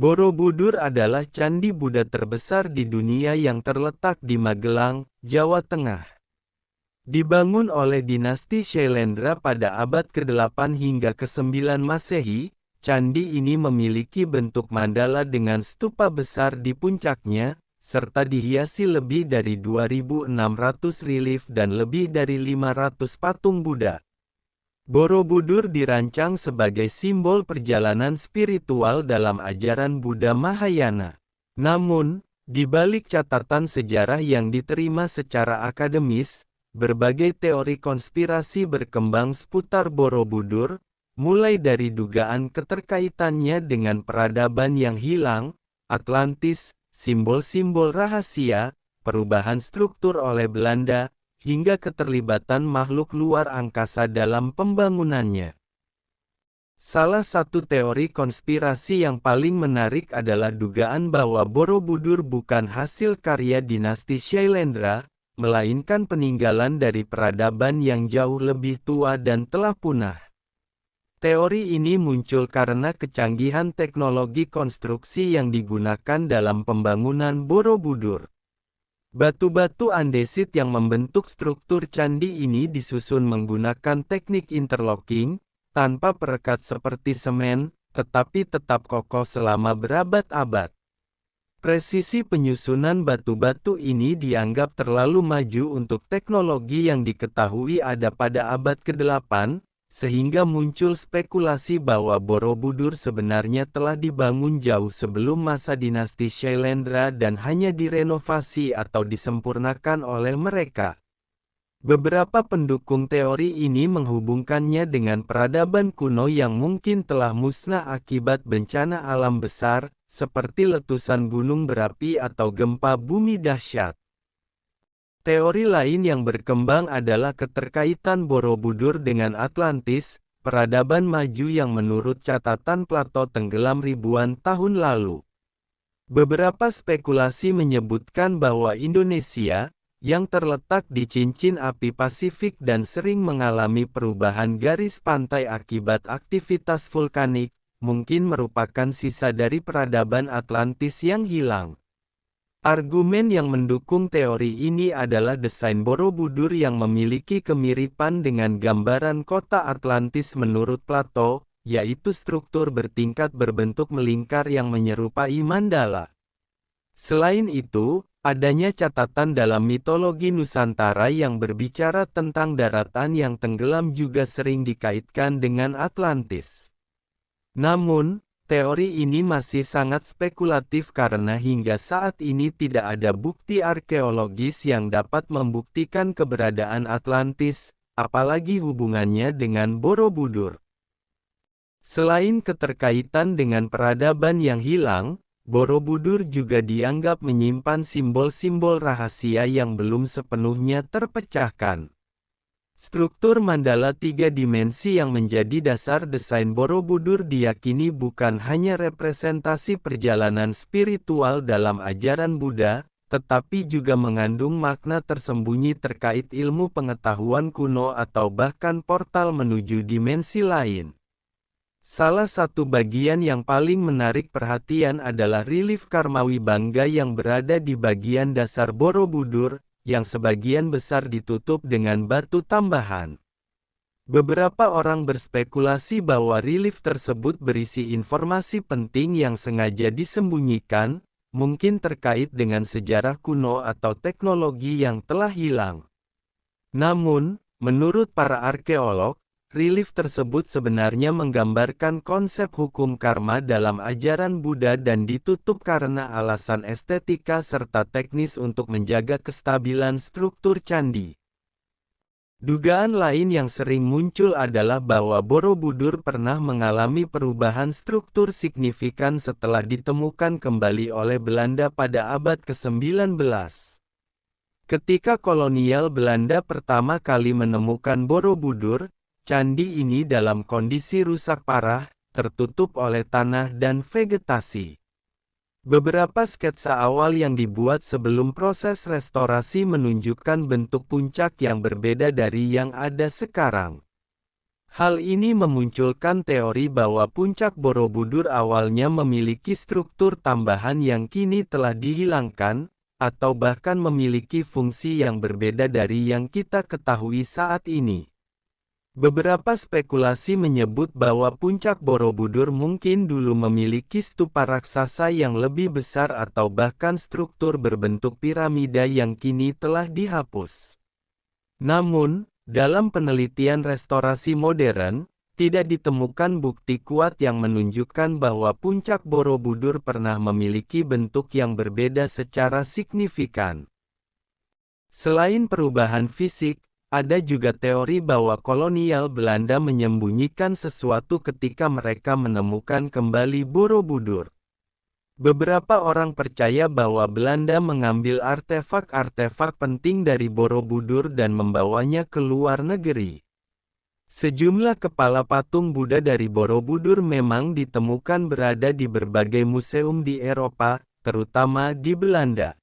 Borobudur adalah candi Buddha terbesar di dunia yang terletak di Magelang, Jawa Tengah. Dibangun oleh dinasti Shailendra pada abad ke-8 hingga ke-9 Masehi, candi ini memiliki bentuk mandala dengan stupa besar di puncaknya, serta dihiasi lebih dari 2.600 relief dan lebih dari 500 patung Buddha. Borobudur dirancang sebagai simbol perjalanan spiritual dalam ajaran Buddha Mahayana. Namun, di balik catatan sejarah yang diterima secara akademis, berbagai teori konspirasi berkembang seputar Borobudur, mulai dari dugaan keterkaitannya dengan peradaban yang hilang, Atlantis, simbol-simbol rahasia, perubahan struktur oleh Belanda, hingga keterlibatan makhluk luar angkasa dalam pembangunannya. Salah satu teori konspirasi yang paling menarik adalah dugaan bahwa Borobudur bukan hasil karya dinasti Shailendra, melainkan peninggalan dari peradaban yang jauh lebih tua dan telah punah. Teori ini muncul karena kecanggihan teknologi konstruksi yang digunakan dalam pembangunan Borobudur. Batu-batu andesit yang membentuk struktur candi ini disusun menggunakan teknik interlocking, tanpa perekat seperti semen, tetapi tetap kokoh selama berabad-abad. Presisi penyusunan batu-batu ini dianggap terlalu maju untuk teknologi yang diketahui ada pada abad ke-8, sehingga muncul spekulasi bahwa Borobudur sebenarnya telah dibangun jauh sebelum masa dinasti Shailendra dan hanya direnovasi atau disempurnakan oleh mereka. Beberapa pendukung teori ini menghubungkannya dengan peradaban kuno yang mungkin telah musnah akibat bencana alam besar, seperti letusan gunung berapi atau gempa bumi dahsyat. Teori lain yang berkembang adalah keterkaitan Borobudur dengan Atlantis, peradaban maju yang menurut catatan Plato tenggelam ribuan tahun lalu. Beberapa spekulasi menyebutkan bahwa Indonesia, yang terletak di cincin api Pasifik dan sering mengalami perubahan garis pantai akibat aktivitas vulkanik, mungkin merupakan sisa dari peradaban Atlantis yang hilang. Argumen yang mendukung teori ini adalah desain Borobudur yang memiliki kemiripan dengan gambaran kota Atlantis menurut Plato, yaitu struktur bertingkat berbentuk melingkar yang menyerupai mandala. Selain itu, adanya catatan dalam mitologi Nusantara yang berbicara tentang daratan yang tenggelam juga sering dikaitkan dengan Atlantis. Namun, teori ini masih sangat spekulatif karena hingga saat ini tidak ada bukti arkeologis yang dapat membuktikan keberadaan Atlantis, apalagi hubungannya dengan Borobudur. Selain keterkaitan dengan peradaban yang hilang, Borobudur juga dianggap menyimpan simbol-simbol rahasia yang belum sepenuhnya terpecahkan. Struktur mandala tiga dimensi yang menjadi dasar desain Borobudur diyakini bukan hanya representasi perjalanan spiritual dalam ajaran Buddha, tetapi juga mengandung makna tersembunyi terkait ilmu pengetahuan kuno atau bahkan portal menuju dimensi lain. Salah satu bagian yang paling menarik perhatian adalah relief Karmawi Bangga yang berada di bagian dasar Borobudur, yang sebagian besar ditutup dengan batu tambahan. Beberapa orang berspekulasi bahwa relief tersebut berisi informasi penting yang sengaja disembunyikan, mungkin terkait dengan sejarah kuno atau teknologi yang telah hilang. Namun, menurut para arkeolog, relief tersebut sebenarnya menggambarkan konsep hukum karma dalam ajaran Buddha dan ditutup karena alasan estetika serta teknis untuk menjaga kestabilan struktur candi. Dugaan lain yang sering muncul adalah bahwa Borobudur pernah mengalami perubahan struktur signifikan setelah ditemukan kembali oleh Belanda pada abad ke-19. Ketika kolonial Belanda pertama kali menemukan Borobudur, candi ini dalam kondisi rusak parah, tertutup oleh tanah dan vegetasi. Beberapa sketsa awal yang dibuat sebelum proses restorasi menunjukkan bentuk puncak yang berbeda dari yang ada sekarang. Hal ini memunculkan teori bahwa puncak Borobudur awalnya memiliki struktur tambahan yang kini telah dihilangkan, atau bahkan memiliki fungsi yang berbeda dari yang kita ketahui saat ini. Beberapa spekulasi menyebut bahwa puncak Borobudur mungkin dulu memiliki stupa raksasa yang lebih besar atau bahkan struktur berbentuk piramida yang kini telah dihapus. Namun, dalam penelitian restorasi modern, tidak ditemukan bukti kuat yang menunjukkan bahwa puncak Borobudur pernah memiliki bentuk yang berbeda secara signifikan. Selain perubahan fisik, ada juga teori bahwa kolonial Belanda menyembunyikan sesuatu ketika mereka menemukan kembali Borobudur. Beberapa orang percaya bahwa Belanda mengambil artefak-artefak penting dari Borobudur dan membawanya ke luar negeri. Sejumlah kepala patung Buddha dari Borobudur memang ditemukan berada di berbagai museum di Eropa, terutama di Belanda.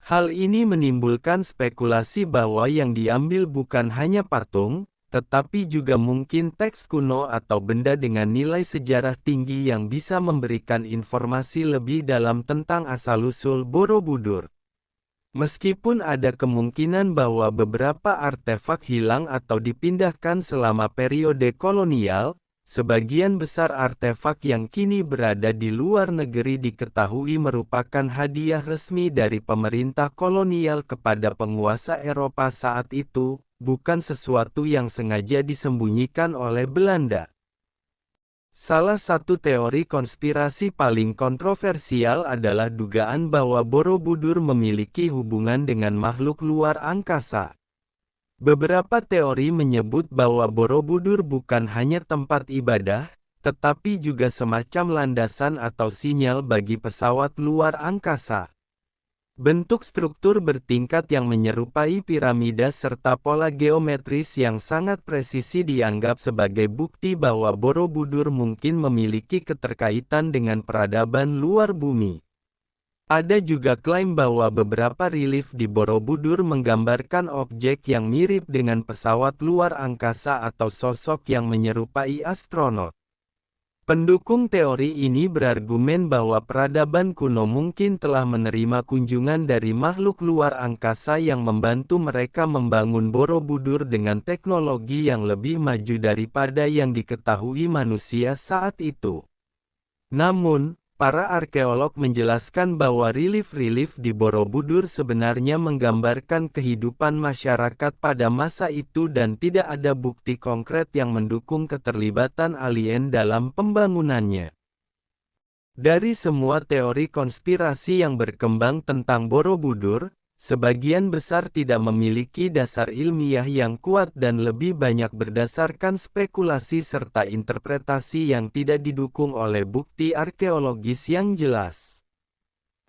Hal ini menimbulkan spekulasi bahwa yang diambil bukan hanya patung, tetapi juga mungkin teks kuno atau benda dengan nilai sejarah tinggi yang bisa memberikan informasi lebih dalam tentang asal-usul Borobudur. Meskipun ada kemungkinan bahwa beberapa artefak hilang atau dipindahkan selama periode kolonial, sebagian besar artefak yang kini berada di luar negeri diketahui merupakan hadiah resmi dari pemerintah kolonial kepada penguasa Eropa saat itu, bukan sesuatu yang sengaja disembunyikan oleh Belanda. Salah satu teori konspirasi paling kontroversial adalah dugaan bahwa Borobudur memiliki hubungan dengan makhluk luar angkasa. Beberapa teori menyebut bahwa Borobudur bukan hanya tempat ibadah, tetapi juga semacam landasan atau sinyal bagi pesawat luar angkasa. Bentuk struktur bertingkat yang menyerupai piramida serta pola geometris yang sangat presisi dianggap sebagai bukti bahwa Borobudur mungkin memiliki keterkaitan dengan peradaban luar bumi. Ada juga klaim bahwa beberapa relief di Borobudur menggambarkan objek yang mirip dengan pesawat luar angkasa atau sosok yang menyerupai astronot. Pendukung teori ini berargumen bahwa peradaban kuno mungkin telah menerima kunjungan dari makhluk luar angkasa yang membantu mereka membangun Borobudur dengan teknologi yang lebih maju daripada yang diketahui manusia saat itu. Namun, para arkeolog menjelaskan bahwa relief-relief di Borobudur sebenarnya menggambarkan kehidupan masyarakat pada masa itu dan tidak ada bukti konkret yang mendukung keterlibatan alien dalam pembangunannya. Dari semua teori konspirasi yang berkembang tentang Borobudur, sebagian besar tidak memiliki dasar ilmiah yang kuat dan lebih banyak berdasarkan spekulasi serta interpretasi yang tidak didukung oleh bukti arkeologis yang jelas.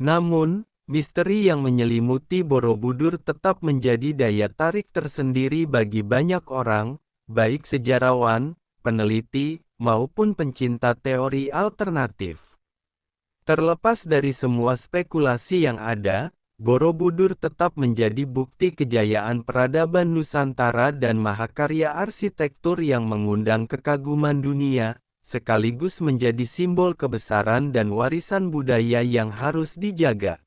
Namun, misteri yang menyelimuti Borobudur tetap menjadi daya tarik tersendiri bagi banyak orang, baik sejarawan, peneliti, maupun pencinta teori alternatif. Terlepas dari semua spekulasi yang ada, Borobudur tetap menjadi bukti kejayaan peradaban Nusantara dan mahakarya arsitektur yang mengundang kekaguman dunia, sekaligus menjadi simbol kebesaran dan warisan budaya yang harus dijaga.